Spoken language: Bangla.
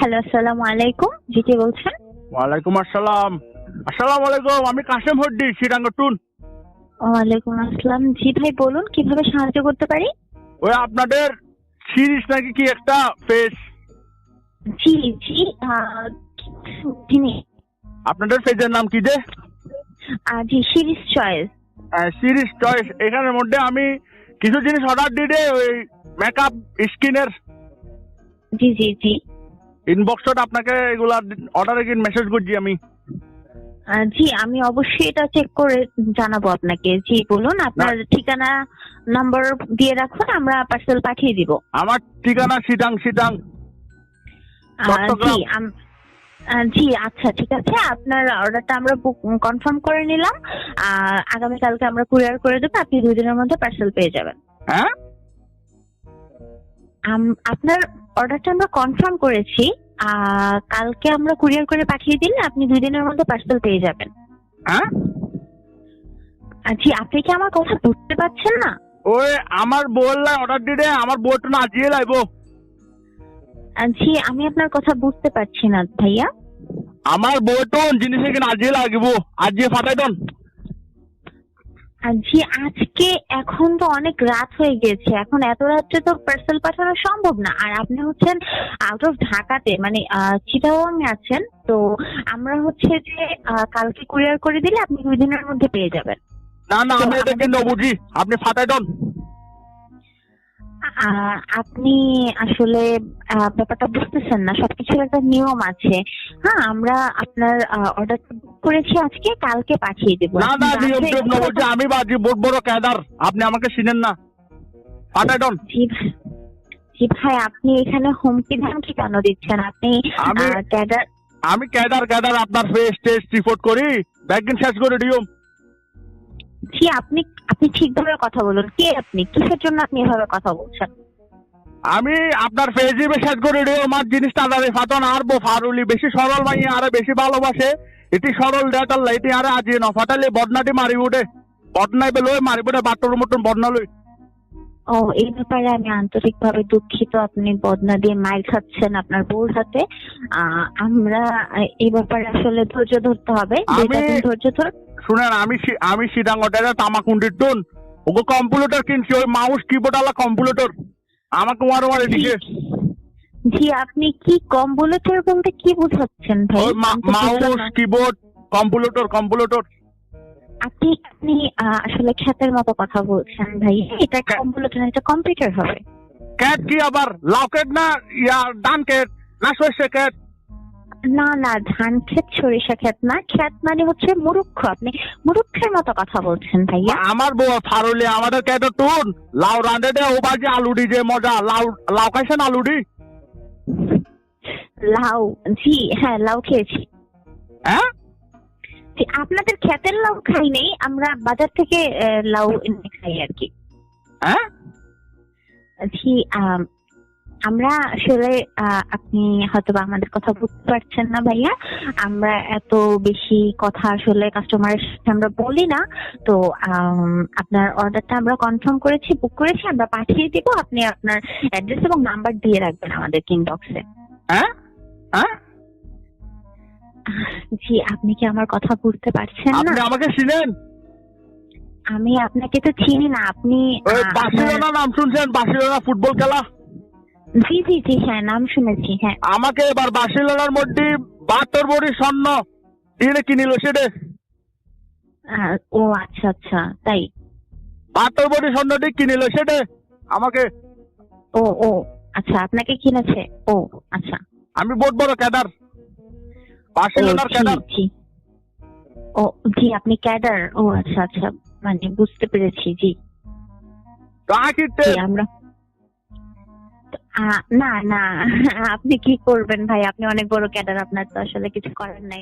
হ্যালো, আসসালামু আলাইকুম। জি, কে বলছেন? ওয়ালাইকুম আসসালাম। আসসালামু আলাইকুম, আমি কাশেম হড্ডি চিটাঙ্গটুন। ওয়ালাইকুম আসসালাম। জি ভাই, বলুন কিভাবে সাহায্য করতে পারি? ওই আপনাদের সিরিজ নাকি কি একটা পেজ, জি জি, যিনি আপনাদের পেজের নাম কি যে জি, সিরিজ চয়েস। সিরিজ চয়েস, এখানের মধ্যে আমি কিছু জিনিস অর্ডার দিয়ে ওই মেকআপ স্কিনের জি জি জি। ইনবক্সত আপনাকে এগুলা অর্ডারে কি মেসেজ করছি আমি। জি, আমি অবশ্যই এটা চেক করে জানাবো আপনাকে। জি বলুন, আপনার ঠিকানা নাম্বার দিয়ে রাখুন, আমরা পার্সেল পাঠিয়ে দিব। আমার ঠিকানা সিটাং জি চট্টগ্রাম। জি, আচ্ছা ঠিক আছে, আপনার অর্ডারটা আমরা কনফার্ম করে নিলাম। আগামীকালকে আমরা কুরিয়ার করে দেবো, আপনি 2 দিনের মধ্যে পার্সেল পেয়ে যাবেন। হ্যাঁ, আপনার অর্ডারটা আমরা কনফার্ম করেছি। কালকে আমরা কুরিয়ার করে পাঠিয়ে দিলে আপনি 2 দিনের মধ্যে পার্সেল পেয়ে যাবেন। হ্যাঁ, জি, আপনি কি আমার কথা বুঝতে পারছেন না? ওই আমার বললাই অর্ডার দিয়ে আমার বউটা না আজিয়ে লাইবো। জি, আমি আপনার কথা বুঝতে পারছি না ভাইয়া। আমার বউটো জিনিসে কিনা আজিয়ে লাগবো, আজিয়ে ফাটাই দন। জি, আজকে এখন তো অনেক রাত হয়ে গেছে, এখন এত রাত্রে তো পার্সেল পাঠানো সম্ভব না। আর আপনি হচ্ছেন আউট অফ ঢাকাতে, মানে চিটাগং আছেন তো। আমরা হচ্ছে যে কালকে কুরিয়ার করে দিলে আপনি 2 দিনের মধ্যে পেয়ে যাবেন। না না, তো আমি এটা কিন্তু বুঝি, আপনি ফাটাই দন। আপনি আসলে ব্যাপারটা বুঝতেছেন না, সবকিছুর একটা নিয়ম আছে। হ্যাঁ, আমরা আপনার অর্ডার করেছি আজকে, কালকে পাঠিয়ে দেবো। না না, নিয়ম টিয়ম না বলছে, আমি বাজি বহুত বড় ক্যাডার, আপনি আমাকে চিনেন না। ফাটাই দন। জি ভাই, আপনি এখানে হুমকি ধামকি কেন দিচ্ছেন? আপনি ক্যাডার। আমি ক্যাডার আপনার ফেস টেস্ট রিপোর্ট করি, ব্যাগিন শেষ করে দিও। জি, আপনি আপনি ঠিকভাবে কথা বলুন। কে আপনি? কিসের জন্য আপনি এভাবে কথা বলছেন? আমি আপনার ফেসই শেষ করে দিও। আমার জিনিসটা দাঁড়ে ফাটন আর বো ফারুলি বেশি সরল মাইয়া আরে বেশি ভালোবাসে। এটি সরল দেখাল এটি আরে আজি ন ফাটালে বদনাটি মারি উঠে, বদনাই বেলই মারিব উঠে বাট্টর মতন বদনা লই। ও, এই ব্যাপারে আমি আন্তরিকভাবে দুঃখিত। আপনি বদনা দিয়ে মাইর খাচ্ছেন আপনার বউর হাতে। আমরা এই ব্যাপারে আসলে ধৈর্য ধরতে হবে। ধৈর্য ধর। শুনেন, আমি সিডাঙ্গটা তামাকুন্ডির টুন ওগো কম্পিউটার কিনছি, ওই মাউস কিবোর্ড আলা কম্পিউটার আমাকে মারো এদিকে। জি, আপনি কি কম্পিউটার বলতে কি বোঝাচ্ছেন ভাই? Mouse keyboard computer. আপনি আপনি আসলে খ্যাতের মতো কথা বলছেন ভাই। এটা কম্পিউটার, এটা কম্পিউটার হবে। ক্যাট কি আবার লাউকেট না ইয়া ডান কেট না সরষে কেট? না না, ধান ক্ষেত সরিষা ক্ষেত না। ক্ষেত মানে হচ্ছে মুরুক্ষ। আপনি মুরুক্ষের মতো কথা বলছেন ভাইয়া। আমার বউ ফারুলি আমাদের কেটে টুন লাউ রাঁধে দে ও বাজি আলুডি যে মজা। লাউ খাইছেন আলুডি? লাউ? জি হ্যাঁ, লাউ খেয়েছি। হ্যাঁ, আপনাদের ক্ষেতের লাউ খাই নেই, আমরা বাজার থেকে লাউ এনে খাই আর কি। হ্যাঁ, জি, আমরা আসলে আপনি হয়তো আমাদের কথা বুঝতে পারছেন না ভাইয়া। আমরা এত বেশি কথা আসলে কাস্টমারের সাথে আমরা বলি না। তো আপনার অর্ডারটা আমরা কনফার্ম করেছি, বুক করেছি, আমরা পাঠিয়ে দিব। আপনি আপনার অ্যাড্রেস এবং নাম্বার দিয়ে রাখবেন আমাদের ইনবক্সে। হ্যাঁ, হ্যাঁ। জি, আপনি কি আমার কথা বুঝতে পারছেন না? আপনি আমাকে চিনেন? আমি আপনাকে তো চিনি না। আপনি বার্সেলোনা নাম শুনছেন? বার্সেলোনা ফুটবল খেলা। জি জি জি, হ্যাঁ নাম শুনেছি। হ্যাঁ, আমাকে এবার বার্সেলোনার মধ্যে 72 ভরি স্বর্ণ দিয়ে কিনিল সেটে। ও আচ্ছা আচ্ছা, তাই? 72 ভরি স্বর্ণ দিয়ে কিনিল সেটে আমাকে। ও ও আচ্ছা, আপনাকে কিনেছে? ও আচ্ছা। আমি বহুত বড় ক্যাডার, বার্সেলোনার ক্যাডার। ও জি, আপনি ক্যাডার? ও আচ্ছা আচ্ছা, মানে বুঝতে পেরেছি। জি, আমরা না না, আপনি কি করবেন ভাই? আপনি অনেক বড় ক্যাডার, আপনার তো আসলে কিছু করার নাই।